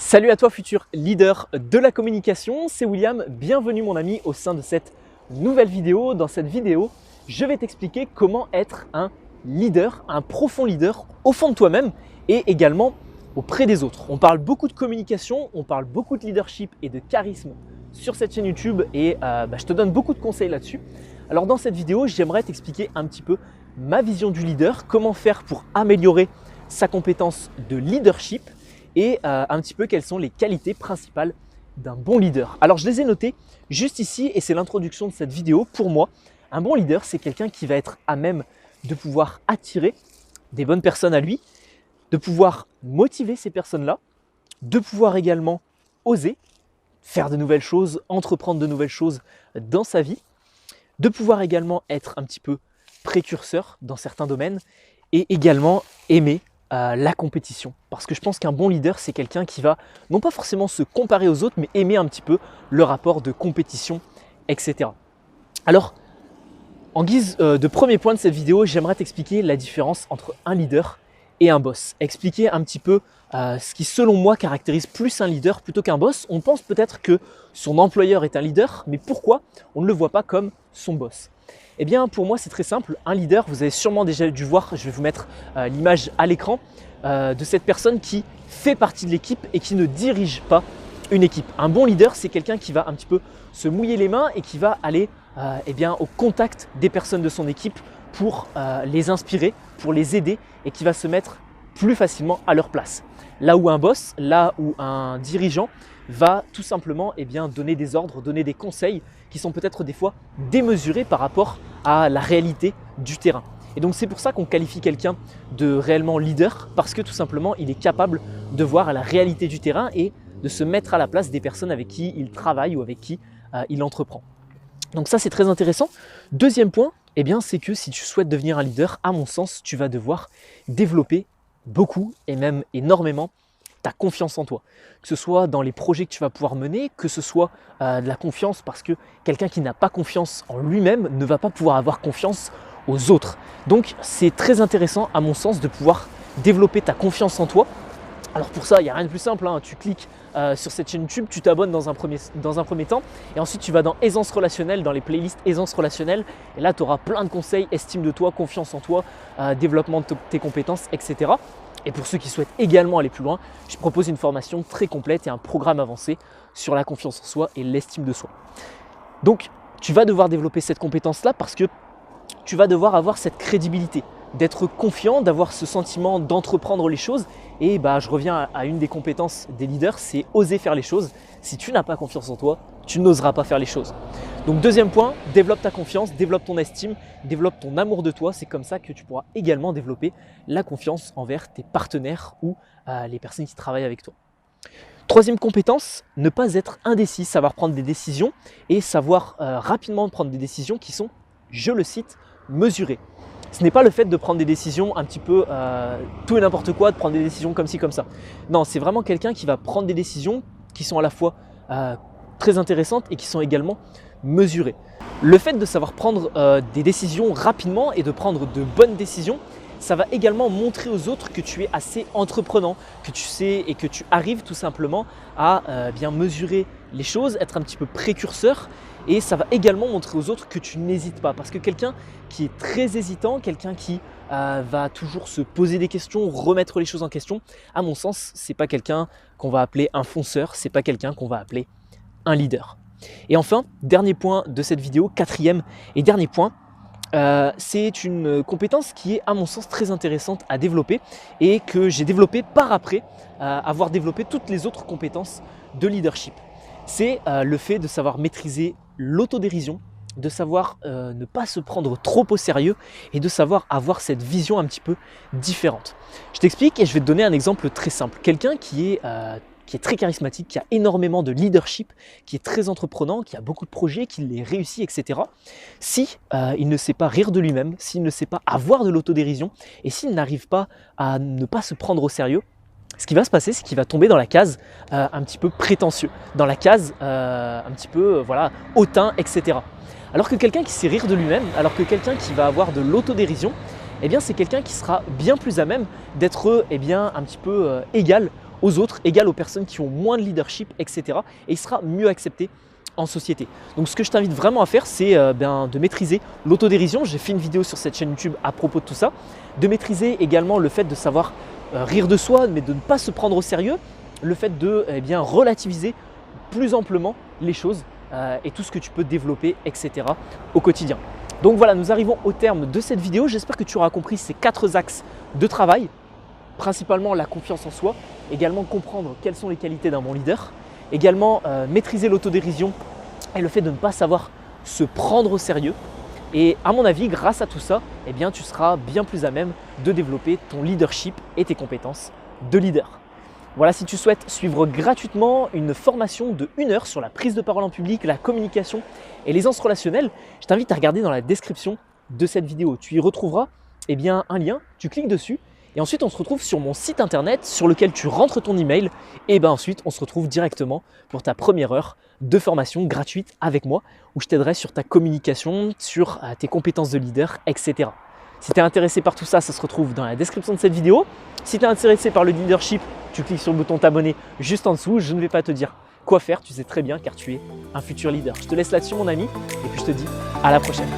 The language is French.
Salut à toi futur leader de la communication, c'est William, bienvenue mon ami au sein de cette nouvelle vidéo. Dans cette vidéo, je vais t'expliquer comment être un leader, un profond leader au fond de toi-même et également auprès des autres. On parle beaucoup de communication, on parle beaucoup de leadership et de charisme sur cette chaîne YouTube et je te donne beaucoup de conseils là-dessus. Alors dans cette vidéo, j'aimerais t'expliquer un petit peu ma vision du leader, comment faire pour améliorer sa compétence de leadership et un petit peu quelles sont les qualités principales d'un bon leader. Alors je les ai notées juste ici et c'est l'introduction de cette vidéo. Pour moi, un bon leader, c'est quelqu'un qui va être à même de pouvoir attirer des bonnes personnes à lui, de pouvoir motiver ces personnes-là, de pouvoir également oser faire de nouvelles choses, entreprendre de nouvelles choses dans sa vie, de pouvoir également être un petit peu précurseur dans certains domaines et également aimer la compétition. Parce que je pense qu'un bon leader, c'est quelqu'un qui va non pas forcément se comparer aux autres, mais aimer un petit peu le rapport de compétition, etc. Alors, en guise de premier point de cette vidéo, j'aimerais t'expliquer la différence entre un leader et un boss. Expliquer un petit peu ce qui, selon moi, caractérise plus un leader plutôt qu'un boss. On pense peut-être que son employeur est un leader, mais pourquoi on ne le voit pas comme son boss ? Eh bien, pour moi, c'est très simple. Un leader, vous avez sûrement déjà dû voir, je vais vous mettre l'image à l'écran de cette personne qui fait partie de l'équipe et qui ne dirige pas une équipe. Un bon leader, c'est quelqu'un qui va un petit peu se mouiller les mains et qui va aller au contact des personnes de son équipe pour les inspirer, pour les aider et qui va se mettre plus facilement à leur place. Là où un boss, là où un dirigeant va tout simplement donner des ordres, donner des conseils qui sont peut-être des fois démesurés par rapport à la réalité du terrain. Et donc c'est pour ça qu'on qualifie quelqu'un de réellement leader parce que tout simplement il est capable de voir la réalité du terrain et de se mettre à la place des personnes avec qui il travaille ou avec qui il entreprend. Donc ça c'est très intéressant. Deuxième point, c'est que si tu souhaites devenir un leader, à mon sens, tu vas devoir développer beaucoup et même énormément ta confiance en toi, que ce soit dans les projets que tu vas pouvoir mener, que ce soit de la confiance parce que quelqu'un qui n'a pas confiance en lui-même ne va pas pouvoir avoir confiance aux autres. Donc c'est très intéressant à mon sens de pouvoir développer ta confiance en toi. Alors pour ça, il n'y a rien de plus simple, tu cliques sur cette chaîne YouTube, tu t'abonnes dans un premier temps et ensuite tu vas dans aisance relationnelle, dans les playlists aisance relationnelle et là tu auras plein de conseils, estime de toi, confiance en toi, développement de tes compétences, etc. Et pour ceux qui souhaitent également aller plus loin, je propose une formation très complète et un programme avancé sur la confiance en soi et l'estime de soi. Donc, tu vas devoir développer cette compétence-là parce que tu vas devoir avoir cette crédibilité, d'être confiant, d'avoir ce sentiment d'entreprendre les choses. Et je reviens à une des compétences des leaders, c'est oser faire les choses. Si tu n'as pas confiance en toi, tu n'oseras pas faire les choses. Donc deuxième point, développe ta confiance, développe ton estime, développe ton amour de toi. C'est comme ça que tu pourras également développer la confiance envers tes partenaires ou les personnes qui travaillent avec toi. Troisième compétence, ne pas être indécis, savoir prendre des décisions et savoir rapidement prendre des décisions qui sont, je le cite, mesurées. Ce n'est pas le fait de prendre des décisions un petit peu tout et n'importe quoi, de prendre des décisions comme ci, comme ça. Non, c'est vraiment quelqu'un qui va prendre des décisions qui sont à la fois très intéressantes et qui sont également mesurées. Le fait de savoir prendre des décisions rapidement et de prendre de bonnes décisions, ça va également montrer aux autres que tu es assez entreprenant, que tu sais et que tu arrives tout simplement à bien mesurer les choses, être un petit peu précurseur. Et ça va également montrer aux autres que tu n'hésites pas. Parce que quelqu'un qui est très hésitant, quelqu'un qui va toujours se poser des questions, remettre les choses en question, à mon sens, ce n'est pas quelqu'un qu'on va appeler un fonceur, ce n'est pas quelqu'un qu'on va appeler un leader. Et enfin, dernier point de cette vidéo, quatrième et dernier point, c'est une compétence qui est à mon sens très intéressante à développer et que j'ai développée par après avoir développé toutes les autres compétences de leadership. C'est le fait de savoir maîtriser l'autodérision, de savoir ne pas se prendre trop au sérieux et de savoir avoir cette vision un petit peu différente. Je t'explique et je vais te donner un exemple très simple. Quelqu'un qui est très charismatique, qui a énormément de leadership, qui est très entreprenant, qui a beaucoup de projets, qui les réussit, etc. Si il ne sait pas rire de lui-même, s'il ne sait pas avoir de l'autodérision et s'il n'arrive pas à ne pas se prendre au sérieux, ce qui va se passer, c'est qu'il va tomber dans la case un petit peu prétentieux, dans la case un petit peu hautain, etc. Alors que quelqu'un qui sait rire de lui-même, alors que quelqu'un qui va avoir de l'autodérision, c'est quelqu'un qui sera bien plus à même d'être un petit peu égal aux autres, égal aux personnes qui ont moins de leadership, etc. Et il sera mieux accepté en société. Donc ce que je t'invite vraiment à faire, c'est de maîtriser l'autodérision. J'ai fait une vidéo sur cette chaîne YouTube à propos de tout ça. De maîtriser également le fait de savoir rire de soi, mais de ne pas se prendre au sérieux. Le fait de relativiser plus amplement les choses et tout ce que tu peux développer, etc. au quotidien. Donc voilà, nous arrivons au terme de cette vidéo. J'espère que tu auras compris ces 4 axes de travail. Principalement la confiance en soi, également comprendre quelles sont les qualités d'un bon leader, également maîtriser l'autodérision et le fait de ne pas savoir se prendre au sérieux. Et à mon avis, grâce à tout ça, eh bien, tu seras bien plus à même de développer ton leadership et tes compétences de leader. Voilà, si tu souhaites suivre gratuitement une formation de 1 heure sur la prise de parole en public, la communication et l'aisance relationnelle, je t'invite à regarder dans la description de cette vidéo. Tu y retrouveras un lien, tu cliques dessus et ensuite on se retrouve sur mon site internet sur lequel tu rentres ton email et ensuite on se retrouve directement pour ta première heure de formation gratuite avec moi où je t'aiderai sur ta communication, sur tes compétences de leader, etc. Si tu es intéressé par tout ça, ça se retrouve dans la description de cette vidéo. Si tu es intéressé par le leadership, tu cliques sur le bouton t'abonner juste en dessous. Je ne vais pas te dire quoi faire, tu sais très bien car tu es un futur leader. Je te laisse là-dessus mon ami et puis je te dis à la prochaine.